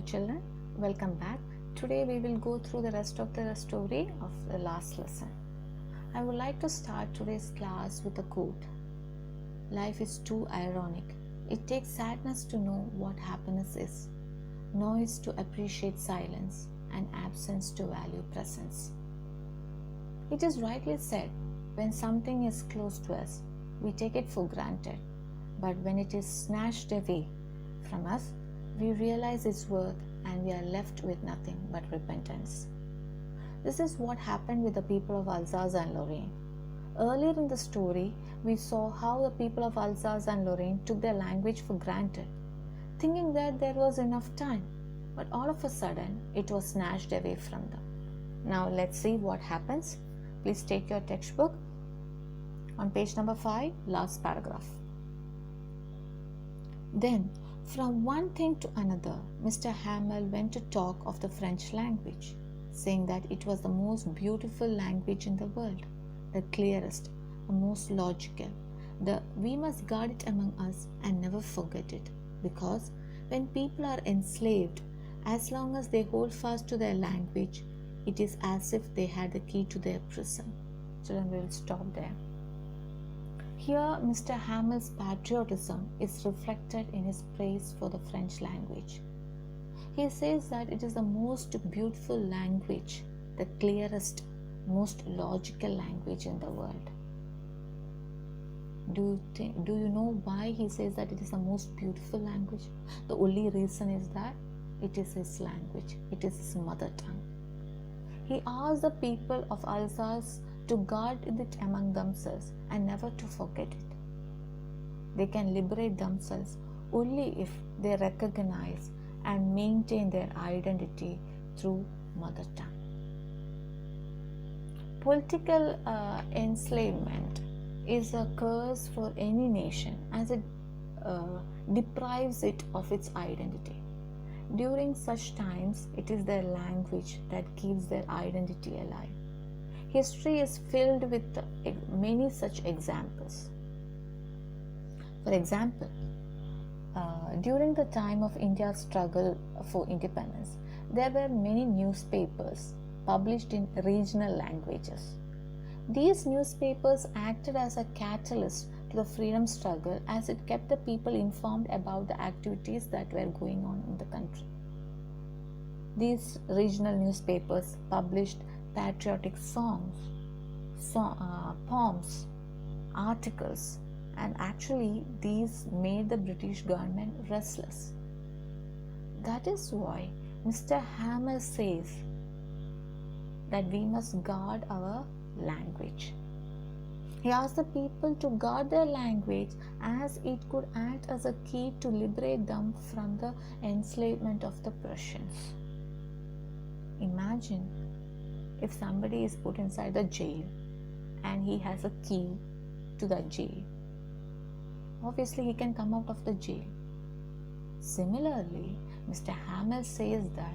children, welcome back. Today we will go through the rest of the story of the last lesson. I would like to start today's class with a quote. Life is too ironic. It takes sadness to know what happiness is, noise to appreciate silence, and absence to value presence. It is rightly said, when something is close to us, we take it for granted, but when it is snatched away from us, we realize its worth and we are left with nothing but repentance. This is what happened with the people of Alsace and Lorraine. Earlier in the story, we saw how the people of Alsace and Lorraine took their language for granted, thinking that there was enough time, but all of a sudden it was snatched away from them. Now let's see what happens. Please take your textbook on page number 5, last paragraph. Then, from one thing to another, Mr. Hamel went to talk of the French language, saying that it was the most beautiful language in the world, the clearest, the most logical. We must guard it among us and never forget it, because when people are enslaved, as long as they hold fast to their language, it is as if they had the key to their prison. Children, we will stop there. Here, Mr. Hamel's patriotism is reflected in his praise for the French language. He says that it is the most beautiful language, the clearest, most logical language in the world. Do you know why he says that it is the most beautiful language? The only reason is that it is his language, it is his mother tongue. He asked the people of Alsace to guard it among themselves and never to forget it. They can liberate themselves only if they recognize and maintain their identity through mother tongue. Political enslavement is a curse for any nation as it deprives it of its identity. During such times, it is their language that keeps their identity alive. History is filled with many such examples. For example, during the time of India's struggle for independence, there were many newspapers published in regional languages. These newspapers acted as a catalyst to the freedom struggle as it kept the people informed about the activities that were going on in the country. These regional newspapers published patriotic songs, poems, articles, and actually these made the British government restless. That is why Mr. Hamel says that we must guard our language. He asked the people to guard their language as it could act as a key to liberate them from the enslavement of the Prussians. Imagine if somebody is put inside the jail and he has a key to that jail. Obviously, he can come out of the jail. Similarly, Mr. Hamel says that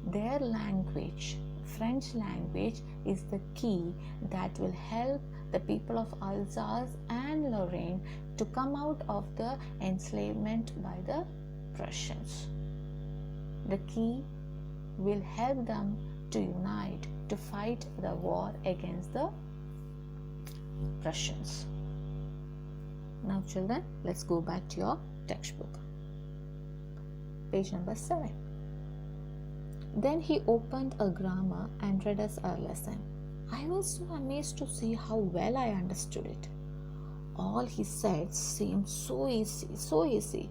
their language, French language, is the key that will help the people of Alsace and Lorraine to come out of the enslavement by the Prussians. The key will help them to unite, to fight the war against the Prussians. Now children, let's go back to your textbook. Page number 7. Then he opened a grammar and read us our lesson. I was so amazed to see how well I understood it. All he said seemed so easy, so easy.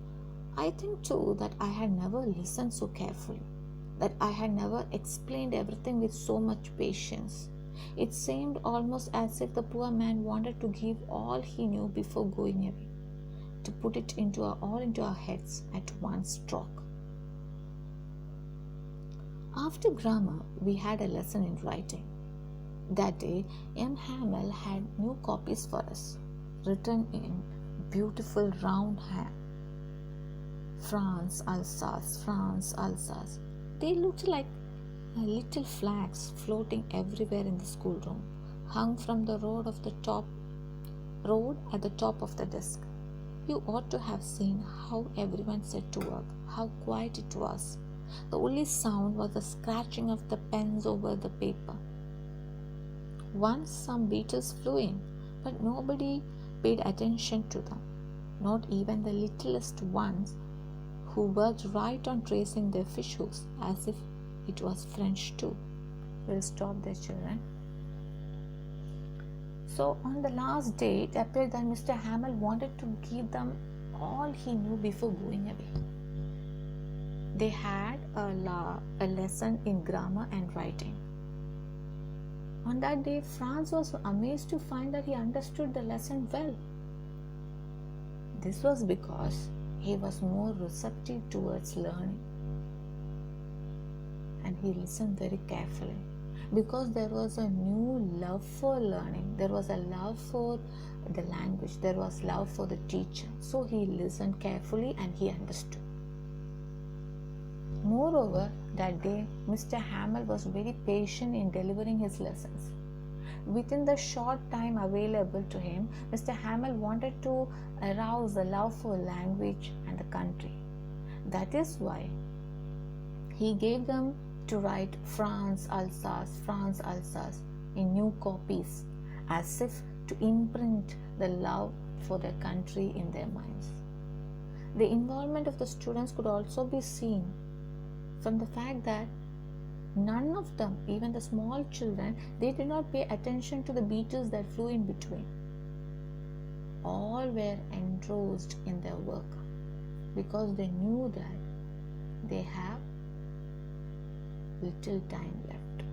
I think too that I had never listened so carefully, that I had never explained everything with so much patience. It seemed almost as if the poor man wanted to give all he knew before going away, to put it all into our heads at one stroke. After grammar, we had a lesson in writing. That day, M. Hamel had new copies for us, written in beautiful round hand. France, Alsace, France, Alsace. They looked like little flags floating everywhere in the schoolroom, hung from the road at the top of the desk. You ought to have seen how everyone set to work, how quiet it was. The only sound was the scratching of the pens over the paper. Once some beetles flew in, but nobody paid attention to them, not even the littlest ones, who worked right on tracing their fish hooks as if it was French too. We'll stop there, children. So on the last day, it appeared that Mr. Hamel wanted to give them all he knew before going away. They had a lesson in grammar and writing. On that day, Franz was amazed to find that he understood the lesson well. This was because he was more receptive towards learning, and he listened very carefully, because there was a new love for learning. There was a love for the language. There was love for the teacher. So he listened carefully and he understood. Moreover, that day, Mr. Hamel was very patient in delivering his lessons. Within the short time available to him, Mr. Hamel wanted to arouse the love for language and the country. That is why he gave them to write France, Alsace in new copies, as if to imprint the love for their country in their minds. The involvement of the students could also be seen from the fact that none of them, even the small children, they did not pay attention to the beetles that flew in between. All were engrossed in their work because they knew that they have little time left.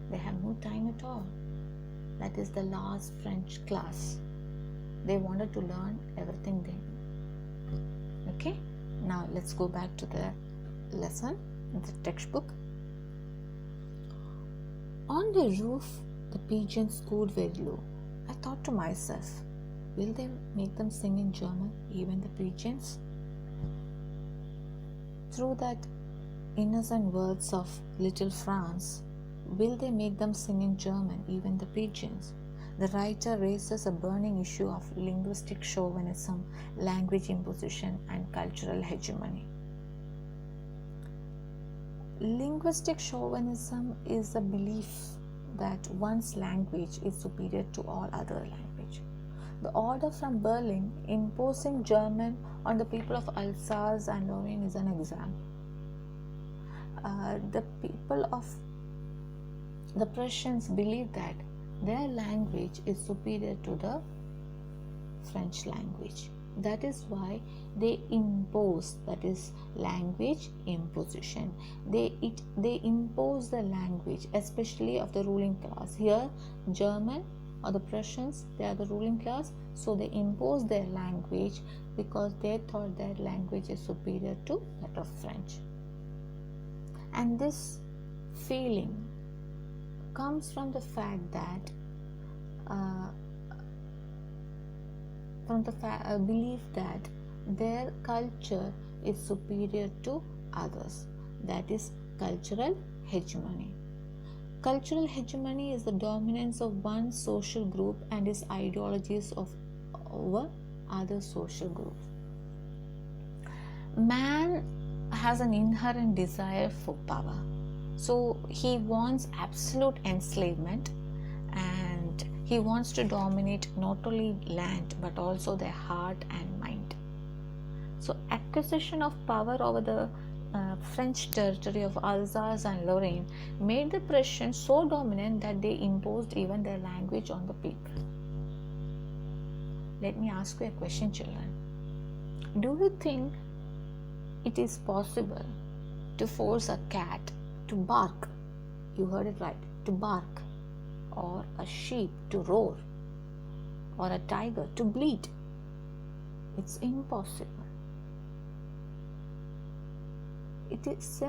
They have no time at all. That is the last French class. They wanted to learn everything they knew. Okay, now let's go back to the lesson in the textbook. On the roof, the pigeons cooed very low. I thought to myself, will they make them sing in German, even the pigeons? Through that innocent words of little Franz, will they make them sing in German, even the pigeons? The writer raises a burning issue of linguistic chauvinism, language imposition, and cultural hegemony. Linguistic chauvinism is a belief that one's language is superior to all other language. The order from Berlin imposing German on the people of Alsace and Lorraine is an example. The people of the Prussians believe that their language is superior to the French language. That is why they impose, that is language imposition. They impose the language, especially of the ruling class. Here, German or the Prussians, they are the ruling class, so they impose their language because they thought their language is superior to that of French. And this feeling comes from the fact that belief that their culture is superior to others. That is cultural hegemony. Cultural hegemony is the dominance of one social group and its ideologies over other social groups. Man has an inherent desire for power. So he wants absolute enslavement, and he wants to dominate not only land but also their heart and mind. So acquisition of power over the French territory of Alsace and Lorraine made the Prussians so dominant that they imposed even their language on the people. Let me ask you a question, children. Do you think it is possible to force a cat to bark? You heard it right, to bark. Or a sheep to roar, or a tiger to bleat? It's impossible. It is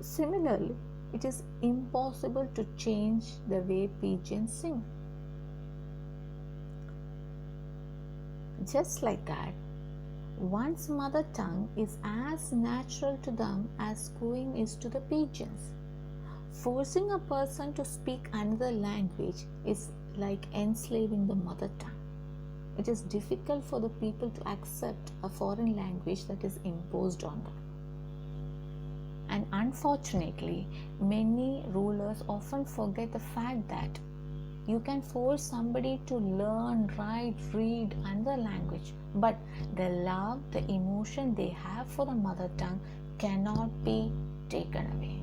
similarly, it is impossible to change the way pigeons sing. Just like that, one's mother tongue is as natural to them as cooing is to the pigeons. Forcing a person to speak another language is like enslaving the mother tongue. It is difficult for the people to accept a foreign language that is imposed on them. And unfortunately, many rulers often forget the fact that you can force somebody to learn, write, read another language, but the love, the emotion they have for the mother tongue cannot be taken away.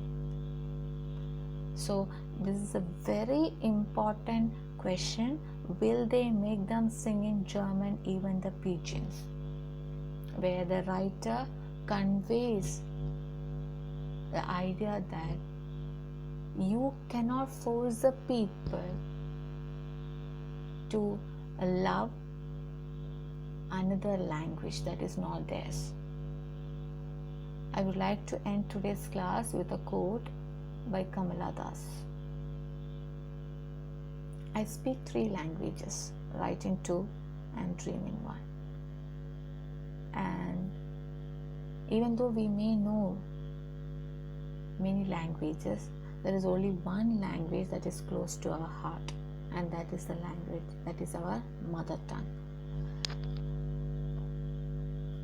So, this is a very important question. Will they make them sing in German, even the pigeons? Where the writer conveys the idea that you cannot force the people to love another language that is not theirs. I would like to end today's class with a quote by Kamala Das. I speak 3 languages, writing 2 and dreaming 1. And even though we may know many languages, there is only one language that is close to our heart, and that is the language that is our mother tongue.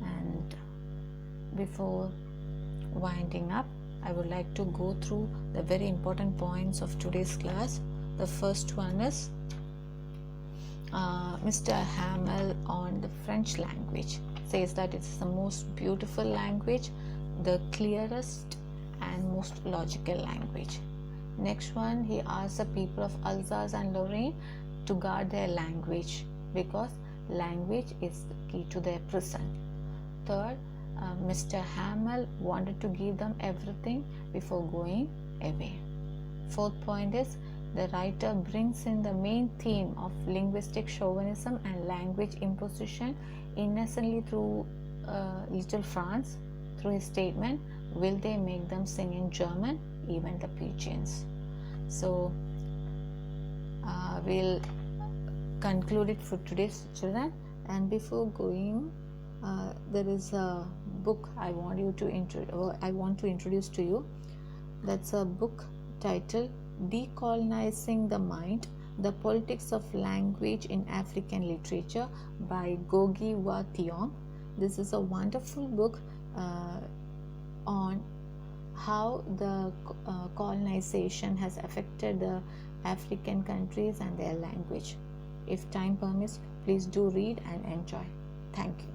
And before winding up, I would like to go through the very important points of today's class. The first one is Mr. Hamel on the French language says that it's the most beautiful language, the clearest and most logical language. Next one, he asks the people of Alsace and Lorraine to guard their language because language is the key to their prison. Third, Mr. Hamel wanted to give them everything before going away. Fourth point is the writer brings in the main theme of linguistic chauvinism and language imposition innocently through Little France through his statement, will they make them sing in German, even the pigeons? So we'll conclude it for today's children. And before going, there is a book I want to introduce to you. That's a book titled Decolonizing the Mind, The Politics of Language in African Literature by Ngugi wa Thiong'o. This is a wonderful book on how the colonization has affected the African countries and their language. If time permits, please do read and enjoy. Thank you.